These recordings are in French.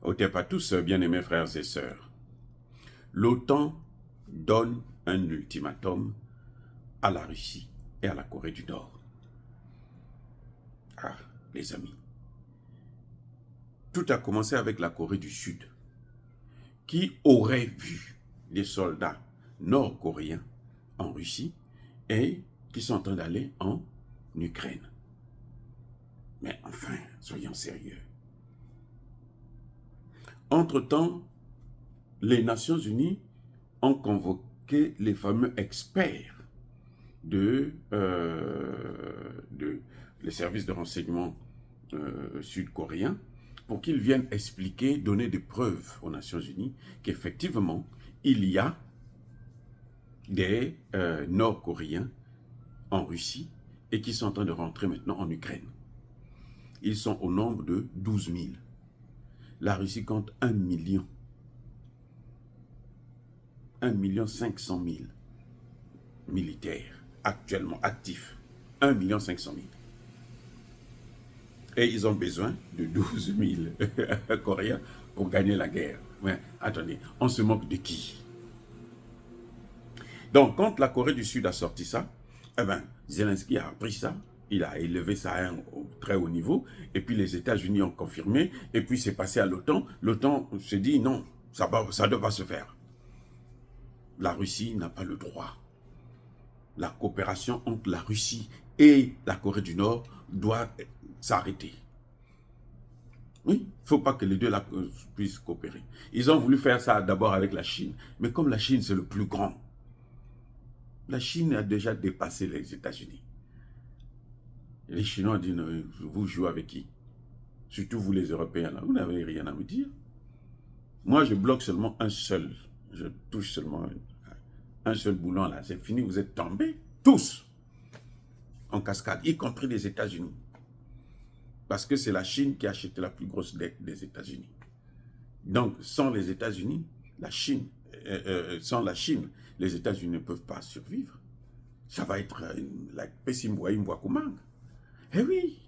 Otep à tous, bien-aimés frères et sœurs. L'OTAN donne un ultimatum à la Russie et à la Corée du Nord. Ah, les amis. Tout a commencé avec la Corée du Sud, qui aurait vu des soldats nord-coréens en Russie et qui sont en train d'aller en Ukraine. Mais enfin, soyons sérieux. Entre-temps, les Nations Unies ont convoqué les fameux experts les services de renseignement sud-coréens pour qu'ils viennent expliquer, donner des preuves aux Nations Unies qu'effectivement, il y a des Nord-Coréens en Russie et qui sont en train de rentrer maintenant en Ukraine. Ils sont au nombre de 12 000. La Russie compte 1 million. 1 500 000 militaires actuellement actifs. 1 500 000. Et ils ont besoin de 12 000 Coréens pour gagner la guerre. Mais attendez, on se moque de qui? Donc, quand la Corée du Sud a sorti ça, eh ben, Zelensky a appris ça, il a élevé ça à un très haut niveau, et puis les États-Unis ont confirmé, et puis c'est passé à l'OTAN. L'OTAN se dit non, ça ne doit pas se faire. La Russie n'a pas le droit. La coopération entre la Russie et la Corée du Nord doit s'arrêter. Oui, il ne faut pas que les deux là puissent coopérer. Ils ont voulu faire ça d'abord avec la Chine, mais comme la Chine c'est le plus grand, la Chine a déjà dépassé les États-Unis. Les Chinois disent, vous jouez avec qui? Surtout vous les Européens, là, vous n'avez rien à me dire. Moi, je bloque seulement un seul. Je touche seulement un seul boulon, là. C'est fini, vous êtes tombés, tous, en cascade, y compris les États-Unis. Parce que c'est la Chine qui a acheté la plus grosse dette des États-Unis. Donc, sans les États-Unis, sans la Chine, les États-Unis ne peuvent pas survivre. Ça va être la Pessimboa-Imboakoumang. Eh oui.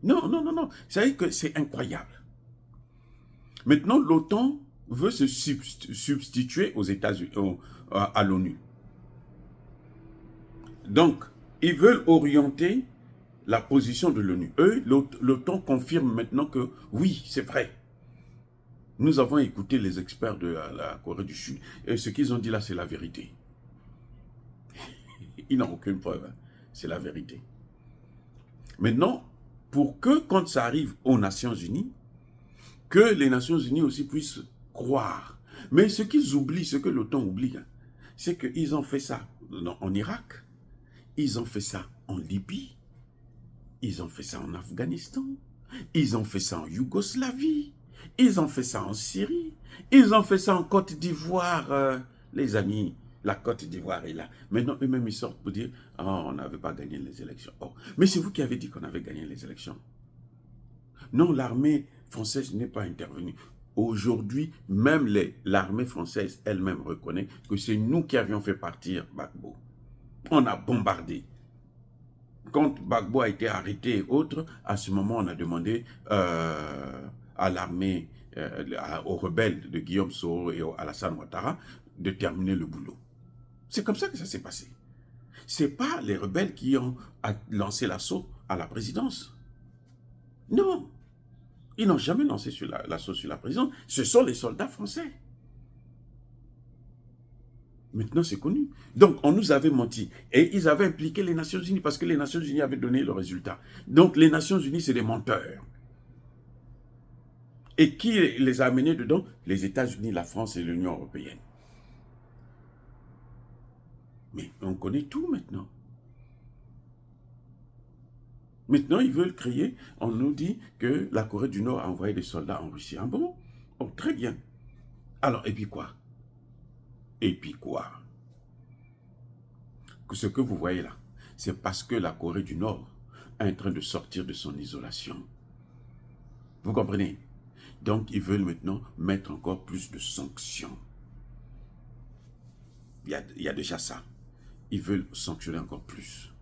Non, non, non, non. Vous savez que c'est incroyable. Maintenant, l'OTAN veut se substituer aux États-Unis, à l'ONU. Donc, ils veulent orienter la position de l'ONU. Eux, l'OTAN confirme maintenant que oui, c'est vrai. Nous avons écouté les experts de la Corée du Sud et ce qu'ils ont dit là, c'est la vérité. Ils n'ont aucune preuve, hein. C'est la vérité. Maintenant, pour que quand ça arrive aux Nations Unies, que les Nations Unies aussi puissent croire. Mais ce qu'ils oublient, ce que l'OTAN oublie, hein, c'est qu'ils ont fait ça en Irak, ils ont fait ça en Libye, ils ont fait ça en Afghanistan, ils ont fait ça en Yougoslavie, ils ont fait ça en Syrie, ils ont fait ça en Côte d'Ivoire, les amis. La Côte d'Ivoire est là. Maintenant, eux-mêmes, ils sortent pour dire « Oh, on n'avait pas gagné les élections. Oh. » Mais c'est vous qui avez dit qu'on avait gagné les élections. Non, l'armée française n'est pas intervenue. Aujourd'hui, même l'armée française elle-même reconnaît que c'est nous qui avions fait partir Gbagbo. On a bombardé. Quand Gbagbo a été arrêté et autres, à ce moment, on a demandé à l'armée, aux rebelles de Guillaume Soro et à Alassane Ouattara de terminer le boulot. C'est comme ça que ça s'est passé. Ce n'est pas les rebelles qui ont lancé l'assaut à la présidence. Non. Ils n'ont jamais lancé l'assaut sur la présidence. Ce sont les soldats français. Maintenant, c'est connu. Donc, on nous avait menti. Et ils avaient impliqué les Nations Unies parce que les Nations Unies avaient donné le résultat. Donc, les Nations Unies, c'est des menteurs. Et qui les a amenés dedans? Les États-Unis, la France et l'Union européenne. Mais on connaît tout maintenant. Maintenant, ils veulent créer, on nous dit que la Corée du Nord a envoyé des soldats en Russie. Ah bon? Oh, très bien. Alors, et puis quoi? Et puis quoi? Ce que vous voyez là, c'est parce que la Corée du Nord est en train de sortir de son isolation. Vous comprenez? Donc, ils veulent maintenant mettre encore plus de sanctions. Il y a déjà ça. Ils veulent sanctionner encore plus.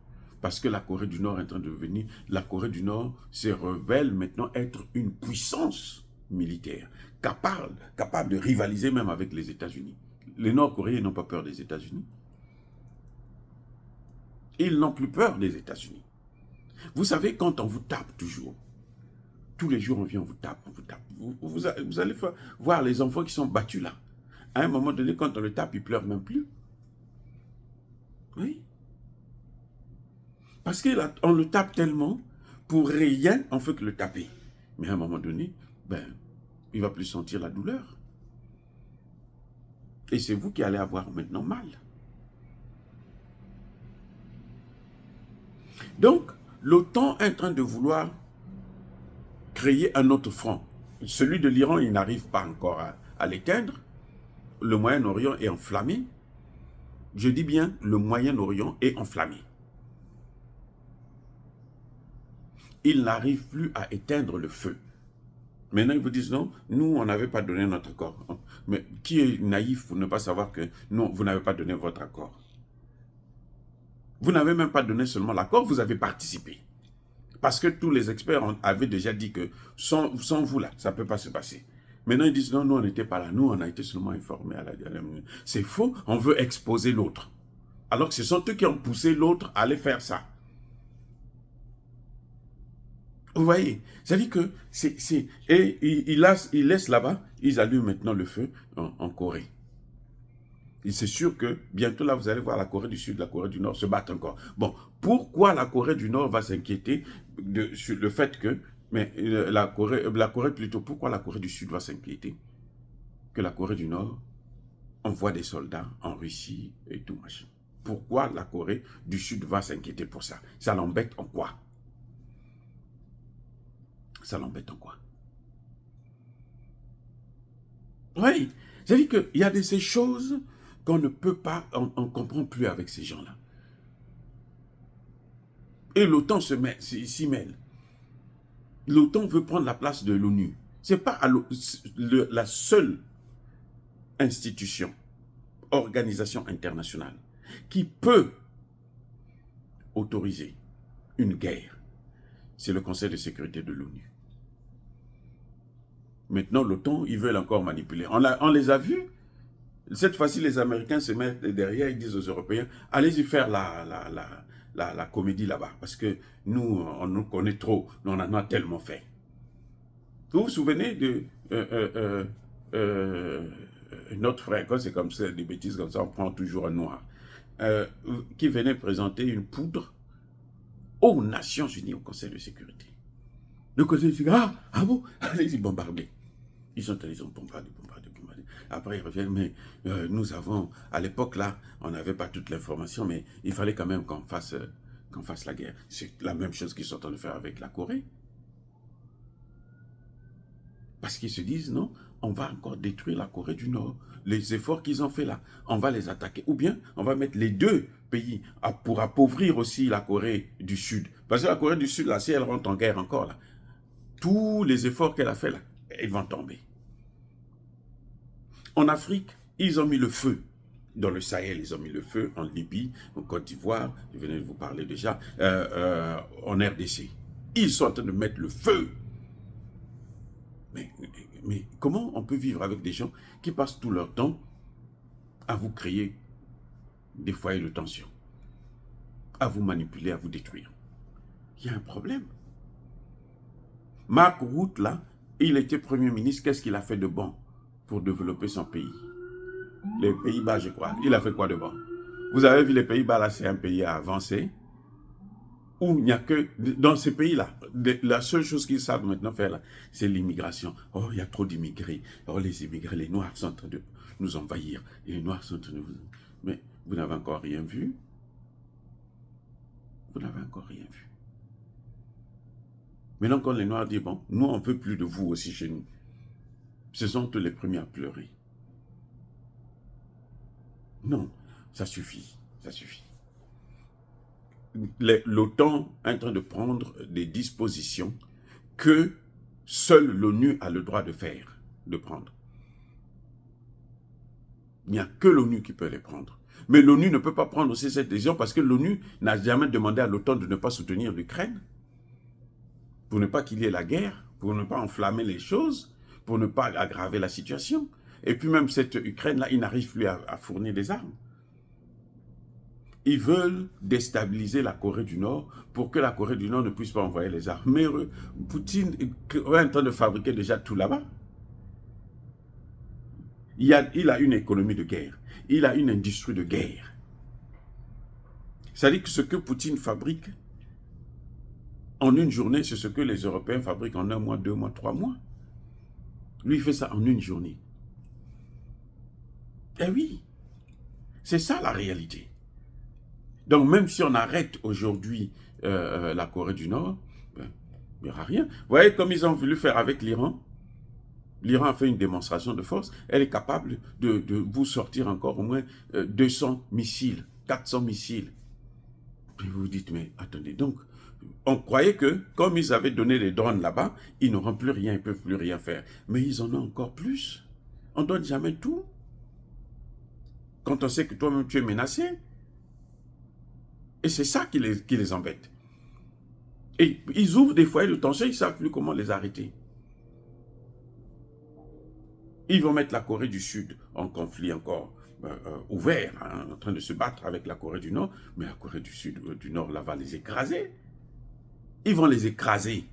Parce que la Corée du Nord est en train de devenir... La Corée du Nord se révèle maintenant être une puissance militaire, capable de rivaliser même avec les États-Unis. Les Nord-Coréens n'ont pas peur des États-Unis. Ils n'ont plus peur des États-Unis. Vous savez, quand on vous tape toujours, tous les jours on vient, on vous tape, on vous tape. Vous allez voir les enfants qui sont battus là. À un moment donné, quand on le tape, ils ne pleurent même plus. Oui. Parce qu'on le tape tellement, pour rien, on ne fait que le taper. Mais à un moment donné, il ne va plus sentir la douleur. Et c'est vous qui allez avoir maintenant mal. Donc, l'OTAN est en train de vouloir créer un autre front. Celui de l'Iran, il n'arrive pas encore à l'éteindre. Le Moyen-Orient est enflammé. Je dis bien, le Moyen-Orient est enflammé. Il n'arrive plus à éteindre le feu. Maintenant, ils vous disent non, nous, on n'avait pas donné notre accord. Mais qui est naïf pour ne pas savoir que non, vous n'avez pas donné votre accord? Vous n'avez même pas donné seulement l'accord, vous avez participé. Parce que tous les experts avaient déjà dit que sans vous là, ça ne peut pas se passer. Maintenant, ils disent non, nous, on n'était pas là. Nous, on a été seulement informés à la dernière minute. C'est faux, on veut exposer l'autre. Alors que ce sont eux qui ont poussé l'autre à aller faire ça. Vous voyez, c'est-à-dire que et ils laissent là-bas, ils allument maintenant le feu en Corée. Et c'est sûr que bientôt là, vous allez voir la Corée du Sud, la Corée du Nord se battre encore. Bon, pourquoi la Corée du Nord va s'inquiéter sur le fait que, mais la Corée plutôt, pourquoi la Corée du Sud va s'inquiéter que la Corée du Nord envoie des soldats en Russie et tout machin? Pourquoi la Corée du Sud va s'inquiéter pour ça? Ça l'embête en quoi? Ça l'embête en quoi? Oui, c'est-à-dire qu'il y a de ces choses qu'on ne peut pas, on ne comprend plus avec ces gens-là. Et l'OTAN s'y mêle. L'OTAN veut prendre la place de l'ONU. Ce n'est pas la seule institution, organisation internationale, qui peut autoriser une guerre. C'est le Conseil de sécurité de l'ONU. Maintenant, l'OTAN, ils veulent encore manipuler. On les a vus. Cette fois-ci, les Américains se mettent derrière, ils disent aux Européens, allez-y faire la comédie là-bas, parce que nous, on nous connaît trop, nous, on en a tellement fait. Vous vous souvenez de notre frère, quand c'est comme ça, des bêtises comme ça, on prend toujours un noir, qui venait présenter une poudre aux Nations Unies, au Conseil de sécurité. Le Conseil de sécurité, ah bon, allez-y bombarder. Ils sont allés, ils ont bombardé. Après, ils reviennent, mais nous avons, à l'époque, là, on n'avait pas toute l'information, mais il fallait quand même qu'on fasse la guerre. C'est la même chose qu'ils sont en train de faire avec la Corée. Parce qu'ils se disent, non, on va encore détruire la Corée du Nord. Les efforts qu'ils ont fait là, on va les attaquer. Ou bien, on va mettre les deux pays pour appauvrir aussi la Corée du Sud. Parce que la Corée du Sud, là, si elle rentre en guerre encore, là, tous les efforts qu'elle a fait là, ils vont tomber. En Afrique, ils ont mis le feu. Dans le Sahel, ils ont mis le feu. En Libye, en Côte d'Ivoire, je venais de vous parler déjà, en RDC. Ils sont en train de mettre le feu. Mais comment on peut vivre avec des gens qui passent tout leur temps à vous créer des foyers de tension, à vous manipuler, à vous détruire? Il y a un problème. Mark Rutte, là, il était Premier ministre, qu'est-ce qu'il a fait de bon pour développer son pays? Les Pays-Bas, je crois. Il a fait quoi de bon? Vous avez vu les Pays-Bas, là, c'est un pays avancé, où il n'y a que, dans ces pays-là, la seule chose qu'ils savent maintenant faire, là, c'est l'immigration. Oh, il y a trop d'immigrés. Oh, les immigrés, les Noirs sont en train de nous envahir. Et les Noirs sont en train de vous... Mais vous n'avez encore rien vu. Vous n'avez encore rien vu. Maintenant, quand les Noirs disent, bon, nous, on ne veut plus de vous aussi chez nous, ce sont eux les premiers à pleurer. Non, ça suffit, ça suffit. L'OTAN est en train de prendre des dispositions que seule l'ONU a le droit de faire, de prendre. Il n'y a que l'ONU qui peut les prendre. Mais l'ONU ne peut pas prendre aussi cette décision parce que l'ONU n'a jamais demandé à l'OTAN de ne pas soutenir l'Ukraine, pour ne pas qu'il y ait la guerre, pour ne pas enflammer les choses, pour ne pas aggraver la situation. Et puis même cette Ukraine-là, ils n'arrivent plus à fournir des armes. Ils veulent déstabiliser la Corée du Nord pour que la Corée du Nord ne puisse pas envoyer les armes. Mais Poutine est en train de fabriquer déjà tout là-bas. Il a une économie de guerre. Il a une industrie de guerre. C'est-à-dire que ce que Poutine fabrique en une journée, c'est ce que les Européens fabriquent en 1 mois, 2 mois, 3 mois. Lui, il fait ça en une journée. Eh oui, c'est ça la réalité. Donc même si on arrête aujourd'hui la Corée du Nord, ben, il n'y aura rien. Vous voyez comme ils ont voulu faire avec l'Iran. L'Iran a fait une démonstration de force. Elle est capable de vous sortir encore au moins 200 missiles, 400 missiles. Et vous vous dites, mais attendez, donc, on croyait que, comme ils avaient donné les drones là-bas, ils n'auront plus rien, ils ne peuvent plus rien faire. Mais ils en ont encore plus. On ne donne jamais tout. Quand on sait que toi-même tu es menacé. Et c'est ça qui les embête. Et ils ouvrent des foyers de tension, ils ne savent plus comment les arrêter. Ils vont mettre la Corée du Sud en conflit encore ouvert, hein, en train de se battre avec la Corée du Nord, mais la Corée du Sud, du Nord, là, va les écraser. Ils vont les écraser.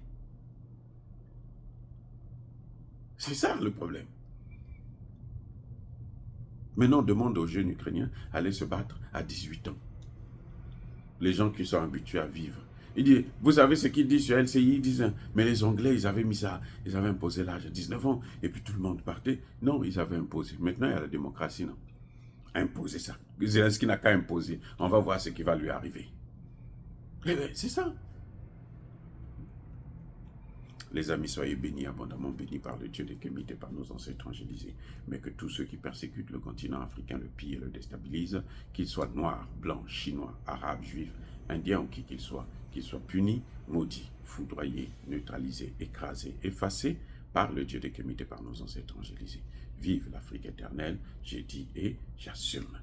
C'est ça le problème. Maintenant, on demande aux jeunes Ukrainiens d'aller se battre à 18 ans. Les gens qui sont habitués à vivre. Il dit, vous savez ce qu'ils disent sur LCI, ils disent, mais les Anglais, ils avaient mis ça, ils avaient imposé l'âge à 19 ans, et puis tout le monde partait. Non, ils avaient imposé. Maintenant, il y a la démocratie, non. Imposer ça. Zelensky n'a qu'à imposer. On va voir ce qui va lui arriver. Eh bien, c'est ça. Les amis, soyez bénis, abondamment bénis par le Dieu des Kémites et par nos ancêtres angélisés. Mais que tous ceux qui persécutent le continent africain le pillent et le déstabilisent, qu'ils soient noirs, blancs, chinois, arabes, juifs, indiens ou qui qu'ils soient punis, maudits, foudroyés, neutralisés, écrasés, effacés par le Dieu des Kémites et par nos ancêtres angélisés. Vive l'Afrique éternelle, j'ai dit et j'assume.